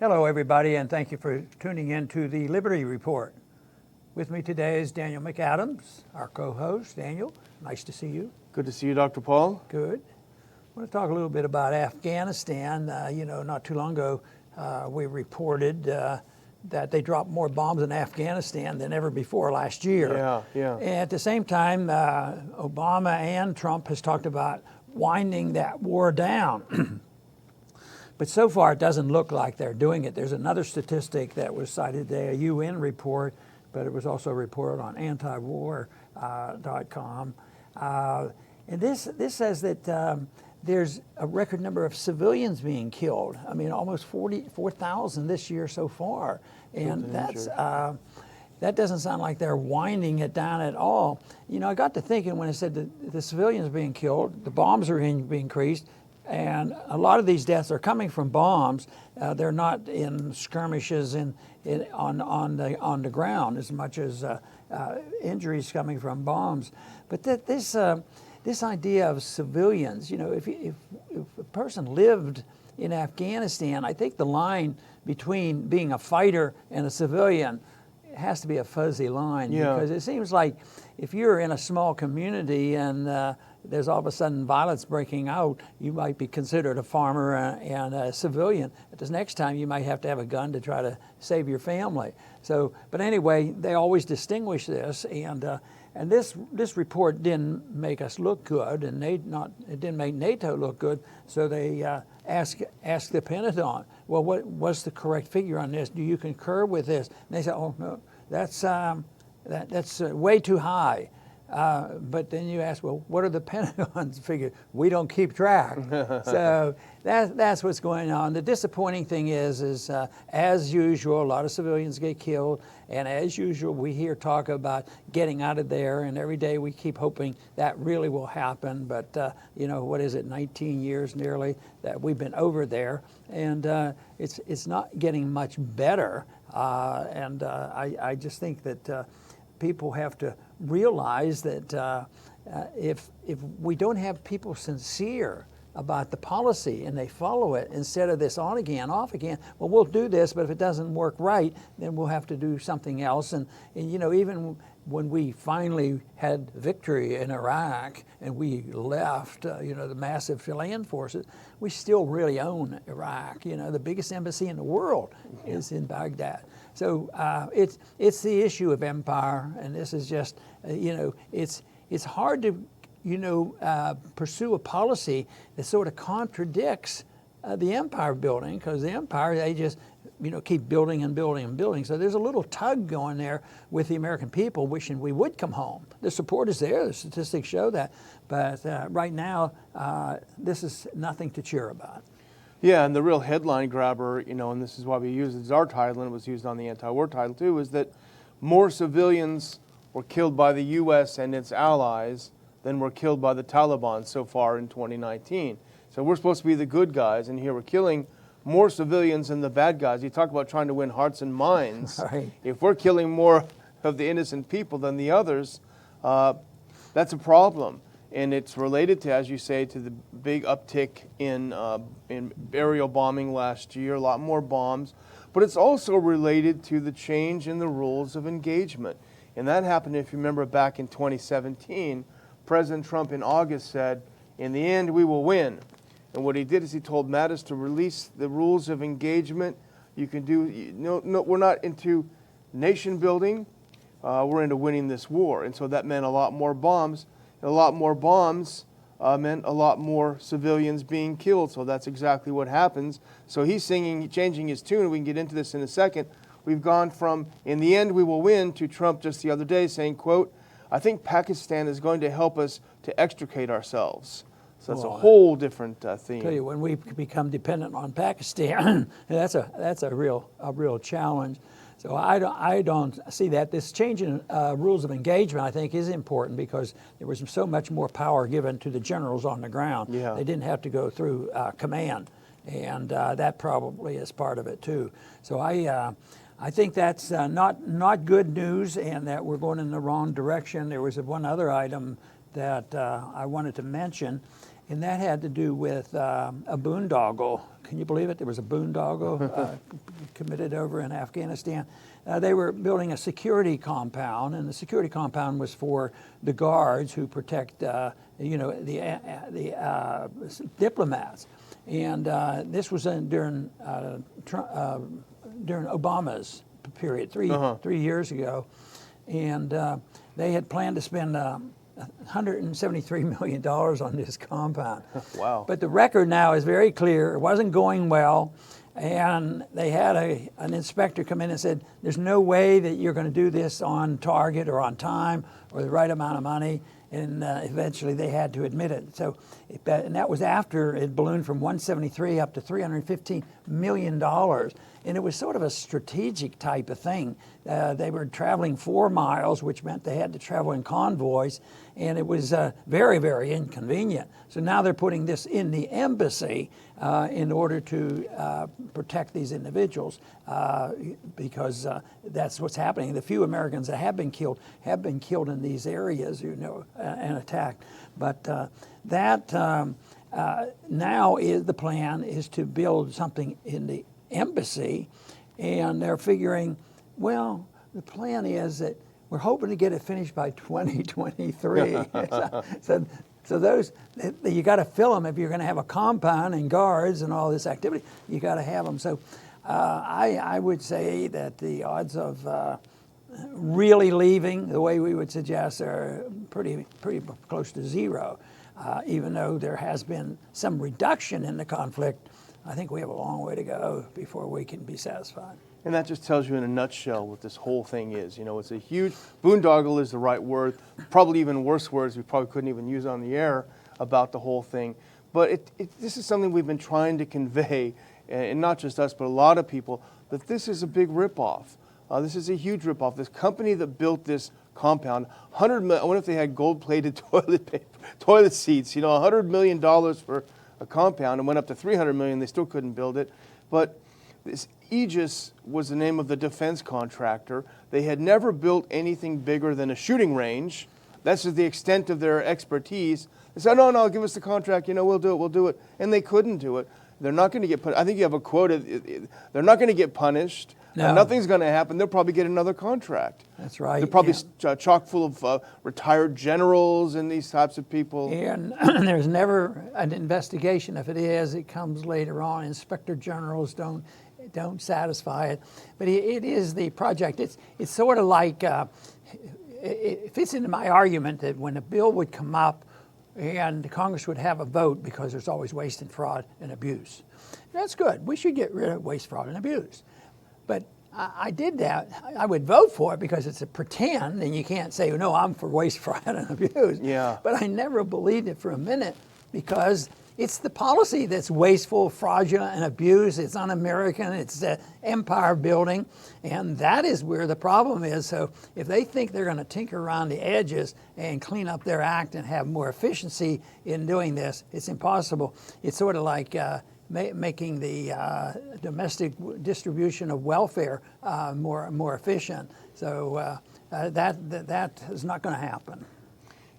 Hello, everybody, and thank you for tuning in to the Liberty Report. With me today is Daniel McAdams, our co-host. Daniel, nice to see you. Good to see you, Dr. Paul. Good. I want to talk a little bit about Afghanistan. Not too long ago, we reported that they dropped more bombs in Afghanistan than ever before last year. Yeah. And at the same time, Obama and Trump has talked about winding that war down. But so far, it doesn't look like they're doing it. There's another statistic that was cited today, a UN report, but it was also reported on antiwar.com. And this says that there's a record number of civilians being killed. I mean, almost 44,000 this year so far. And that doesn't sound like they're winding it down at all. You know, I got to thinking when it said that the civilians are being killed, the bombs are being increased, and a lot of these deaths are coming from bombs. They're not in skirmishes on the ground as much as injuries coming from bombs. But this idea of civilians, you know, if a person lived in Afghanistan, I think the line between being a fighter and a civilian has to be a fuzzy line, because it seems like if you're in a small community and there's all of a sudden violence breaking out, you might be considered a farmer and a civilian. But the next time you might have to have a gun to try to save your family. So, but anyway, they always distinguish this, and this report didn't make us look good, and it didn't make NATO look good. So they asked the Pentagon, well, what's the correct figure on this? Do you concur with this? And they said, oh no, that's way too high. But then you ask, well, what are the Pentagon's figures? We don't keep track. So that's what's going on. The disappointing thing is as usual, a lot of civilians get killed, and as usual, we hear talk about getting out of there, and every day we keep hoping that really will happen. But what is it, 19 years nearly that we've been over there, and it's not getting much better. I just think that people have to realize that if we don't have people sincere about the policy and they follow it instead of this on again, off again, well, we'll do this, but if it doesn't work right, then we'll have to do something else. And even when we finally had victory in Iraq and we left, the massive land forces, we still really own Iraq. The biggest embassy in the world is in Baghdad. So it's the issue of empire, and this is just, it's hard to, pursue a policy that sort of contradicts the empire building, because the empire, they just, keep building and building and building. So there's a little tug going there with the American people wishing we would come home. The support is there, the statistics show that, but right now, this is nothing to cheer about. Yeah, and the real headline grabber, and this is why we use it as our title, and it was used on the anti-war title too, is that more civilians were killed by the U.S. and its allies than were killed by the Taliban so far in 2019. So we're supposed to be the good guys, and here we're killing more civilians than the bad guys. You talk about trying to win hearts and minds. Right. If we're killing more of the innocent people than the others, that's a problem. And it's related to, as you say, to the big uptick in aerial bombing last year, a lot more bombs. But it's also related to the change in the rules of engagement. And that happened, if you remember, back in 2017. President Trump in August said, in the end, we will win. And what he did is he told Mattis to release the rules of engagement. You can do, we're not into nation building. We're into winning this war. And so that meant a lot more bombs. A lot more bombs meant a lot more civilians being killed. So that's exactly what happens. So he's changing his tune. We can get into this in a second. We've gone from, in the end, we will win, to Trump just the other day saying, quote, I think Pakistan is going to help us to extricate ourselves. So that's a whole different theme. Tell you, when we become dependent on Pakistan, that's a real challenge. So I don't see that. This change in rules of engagement, I think, is important because there was so much more power given to the generals on the ground. Yeah. They didn't have to go through command, and that probably is part of it too. So I think that's not good news, and that we're going in the wrong direction. There was one other item that I wanted to mention, and that had to do with a boondoggle. Can you believe it? There was a boondoggle committed over in Afghanistan. They were building a security compound, and the security compound was for the guards who protect, the diplomats. And this was during Obama's period, three years ago, and they had planned to spend $173 million on this compound. Wow. But the record now is very clear. It wasn't going well. And they had an inspector come in and said, there's no way that you're going to do this on target or on time or the right amount of money. And eventually they had to admit it. So, and that was after it ballooned from 173 up to $315 million. And it was sort of a strategic type of thing. They were traveling 4 miles, which meant they had to travel in convoys, and it was very, very inconvenient. So now they're putting this in the embassy in order to protect these individuals because that's what's happening. The few Americans that have been killed in these areas, and attacked. But now the plan is to build something in the embassy, and they're figuring, well, the plan is that we're hoping to get it finished by 2023. So those, you got to fill them if you're going to have a compound and guards and all this activity. You got to have them. So I would say that the odds of really leaving the way we would suggest are pretty close to zero. Even though there has been some reduction in the conflict, I think we have a long way to go before we can be satisfied. And that just tells you in a nutshell what this whole thing is. It's a huge, boondoggle is the right word, probably even worse words we probably couldn't even use on the air about the whole thing. But this is something we've been trying to convey, and not just us, but a lot of people, that this is a big ripoff. This is a huge ripoff. This company that built this compound, I wonder if they had gold-plated toilet seats, $100 million for a compound, and went up to $300 million, they still couldn't build it. But this Aegis was the name of the defense contractor. They had never built anything bigger than a shooting range. That's the extent of their expertise. They said, no, give us the contract, we'll do it. And they couldn't do it. They're not going to get punished. I think you have a quote, they're not going to get punished. No. Nothing's going to happen. They'll probably get another contract. That's right. They're probably chock full of retired generals and these types of people. And there's never an investigation. If it is, it comes later on. Inspector generals don't satisfy it. But it is the project. It's sort of like, it fits into my argument that when a bill would come up and Congress would have a vote because there's always waste and fraud and abuse. That's good. We should get rid of waste, fraud, and abuse. But I did that. I would vote for it because it's a pretend, and you can't say, no, I'm for waste, fraud, and abuse. Yeah. But I never believed it for a minute because it's the policy that's wasteful, fraudulent, and abuse. It's un-American. It's empire building, and that is where the problem is. So if they think they're going to tinker around the edges and clean up their act and have more efficiency in doing this, it's impossible. It's sort of like making the domestic distribution of welfare more efficient. So that is not going to happen.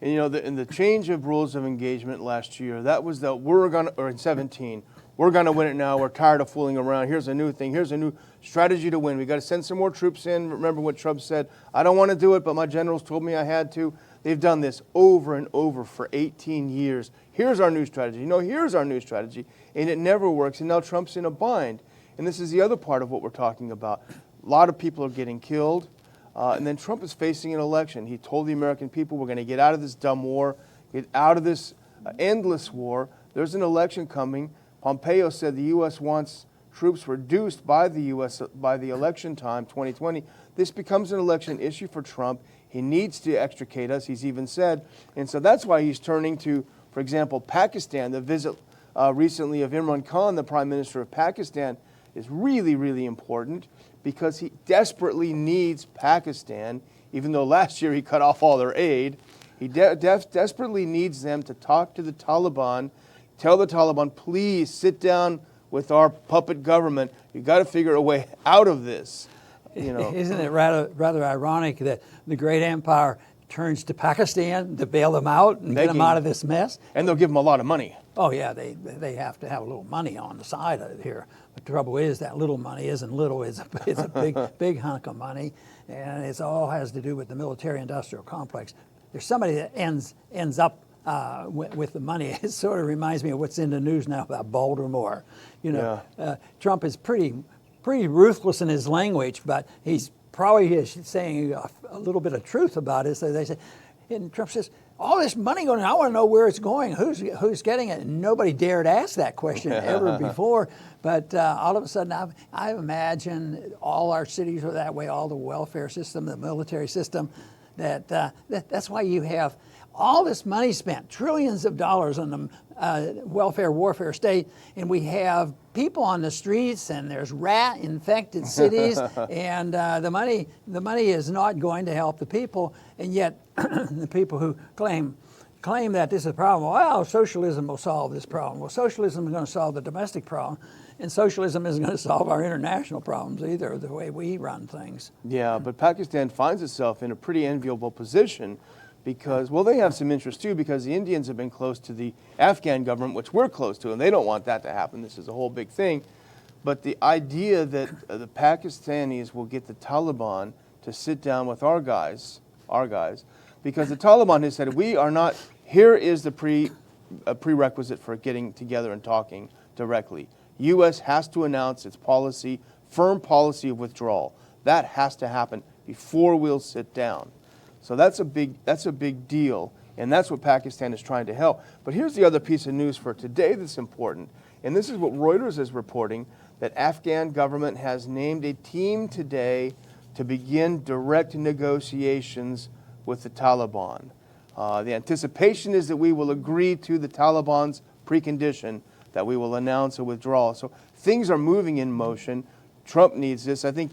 And in the change of rules of engagement last year, that was in 17, we're gonna win it now. We're tired of fooling around. Here's a new thing. Here's a new strategy to win. We got to send some more troops in. Remember what Trump said? I don't want to do it, but my generals told me I had to. They've done this over and over for 18 years. Here's our new strategy. Here's our new strategy. And it never works. And now Trump's in a bind. And this is the other part of what we're talking about. A lot of people are getting killed. And then Trump is facing an election. He told the American people, we're going to get out of this dumb war, get out of this endless war. There's an election coming. Pompeo said the U.S. wants troops reduced by the U.S. by the election time, 2020. This becomes an election issue for Trump. He needs to extricate us, he's even said. And so that's why he's turning to, for example, Pakistan. The visit recently of Imran Khan, the Prime Minister of Pakistan, is really, really important because he desperately needs Pakistan, even though last year he cut off all their aid. He desperately needs them to talk to the Taliban, tell the Taliban, please sit down with our puppet government. You've got to figure a way out of this. Isn't it rather ironic that the great empire turns to Pakistan to bail them out and get them out of this mess. And they'll give them a lot of money. Oh yeah, they have to have a little money on the side of it here. But the trouble is that little money isn't little; it's a big hunk of money, and it all has to do with the military-industrial complex. There's somebody that ends up with the money. It sort of reminds me of what's in the news now about Baltimore. Trump is pretty ruthless in his language, but he's probably saying a little bit of truth about it. So they say, and Trump says, all this money going, I want to know where it's going. Who's getting it? And nobody dared ask that question ever before. But all of a sudden, I imagine all our cities are that way, all the welfare system, the military system, that's why you have all this money spent, trillions of dollars on the welfare warfare state, and we have people on the streets, and there's rat-infected cities, and the money is not going to help the people, and yet the people who claim that this is a problem, well, socialism will solve this problem. Well, socialism is going to solve the domestic problem, and socialism isn't going to solve our international problems either, the way we run things. Yeah, but Pakistan finds itself in a pretty enviable position because, well, they have some interest too because the Indians have been close to the Afghan government, which we're close to, and they don't want that to happen. This is a whole big thing. But the idea that the Pakistanis will get the Taliban to sit down with our guys, because the Taliban has said, we are not, here is the prerequisite for getting together and talking directly. U.S. has to announce its policy, firm policy of withdrawal. That has to happen before we'll sit down. So that's a big deal, and that's what Pakistan is trying to help. But here's the other piece of news for today that's important, and this is what Reuters is reporting, that Afghan government has named a team today to begin direct negotiations with the Taliban. The anticipation is that we will agree to the Taliban's precondition that we will announce a withdrawal. So things are moving in motion. Trump needs this. I think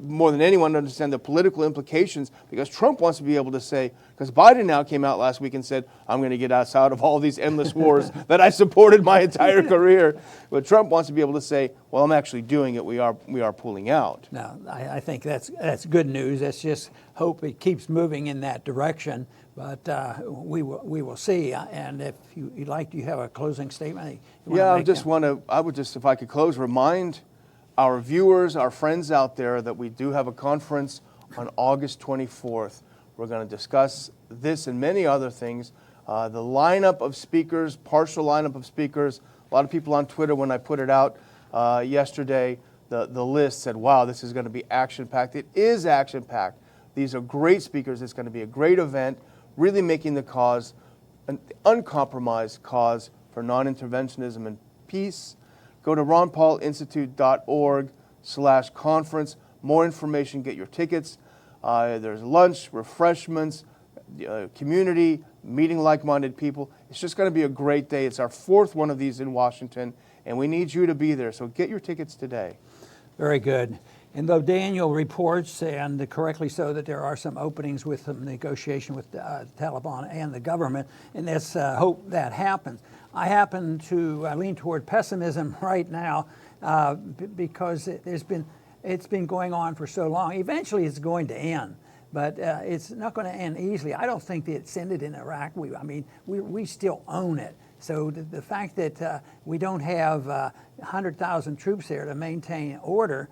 more than anyone, understand the political implications because Trump wants to be able to say, because Biden now came out last week and said, I'm going to get us out of all these endless wars that I supported my entire career. But Trump wants to be able to say, well, I'm actually doing it. We are pulling out. No, I think that's good news. Let's just hope it keeps moving in that direction. But we will see. And if you'd like, do you have a closing statement? Yeah, I would just, if I could close, remind our viewers, our friends out there, that we do have a conference on August 24th. We're going to discuss this and many other things. The lineup of speakers, partial lineup of speakers, a lot of people on Twitter, when I put it out yesterday, the list said, wow, this is going to be action-packed. It is action-packed. These are great speakers. It's going to be a great event, really making the cause an uncompromised cause for non-interventionism and peace. Go to ronpaulinstitute.org/conference. More information, get your tickets. There's lunch, refreshments, community, meeting like-minded people. It's just going to be a great day. It's our fourth one of these in Washington, and we need you to be there. So get your tickets today. Very good. And though Daniel reports, and correctly so, that there are some openings with some negotiation with the Taliban and the government, and let's hope that happens. I happen to lean toward pessimism right now because it's been going on for so long. Eventually, it's going to end, but it's not going to end easily. I don't think that it's ended in Iraq. We still own it. So the fact that we don't have 100,000 troops there to maintain order,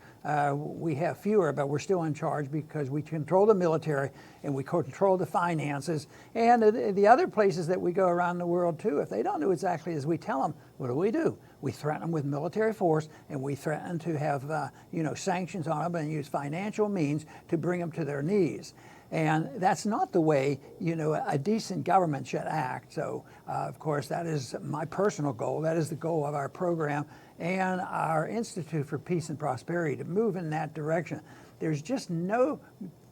we have fewer, but we're still in charge because we control the military and we control the finances. And the other places that we go around the world too, if they don't do exactly as we tell them, what do? We threaten them with military force, and we threaten to have sanctions on them and use financial means to bring them to their knees. And that's not the way, a decent government should act. So, of course, that is my personal goal. That is the goal of our program and our Institute for Peace and Prosperity, to move in that direction. There's just no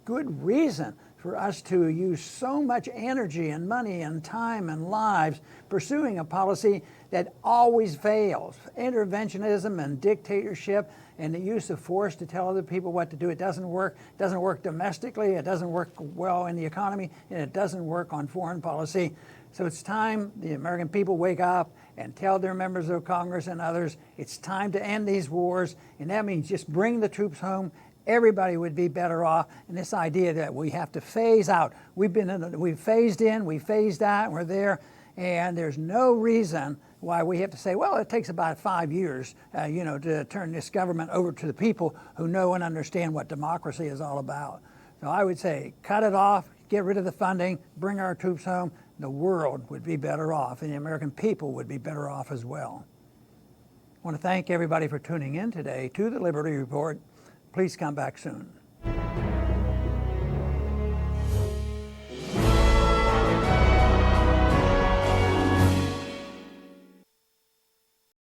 good reason for us to use so much energy and money and time and lives pursuing a policy that always fails. Interventionism and dictatorship and the use of force to tell other people what to do. It doesn't work. It doesn't work domestically. It doesn't work well in the economy, and it doesn't work on foreign policy. So it's time the American people wake up and tell their members of Congress and others, it's time to end these wars, and that means just bring the troops home everybody would be better off. And this idea that we have to phase out, we've phased in, we phased out, we're there, and there's no reason why we have to say, well, it takes about 5 years, to turn this government over to the people who know and understand what democracy is all about. So I would say, cut it off, get rid of the funding, bring our troops home. The world would be better off, and the American people would be better off as well. I want to thank everybody for tuning in today to the Liberty Report. Please come back soon.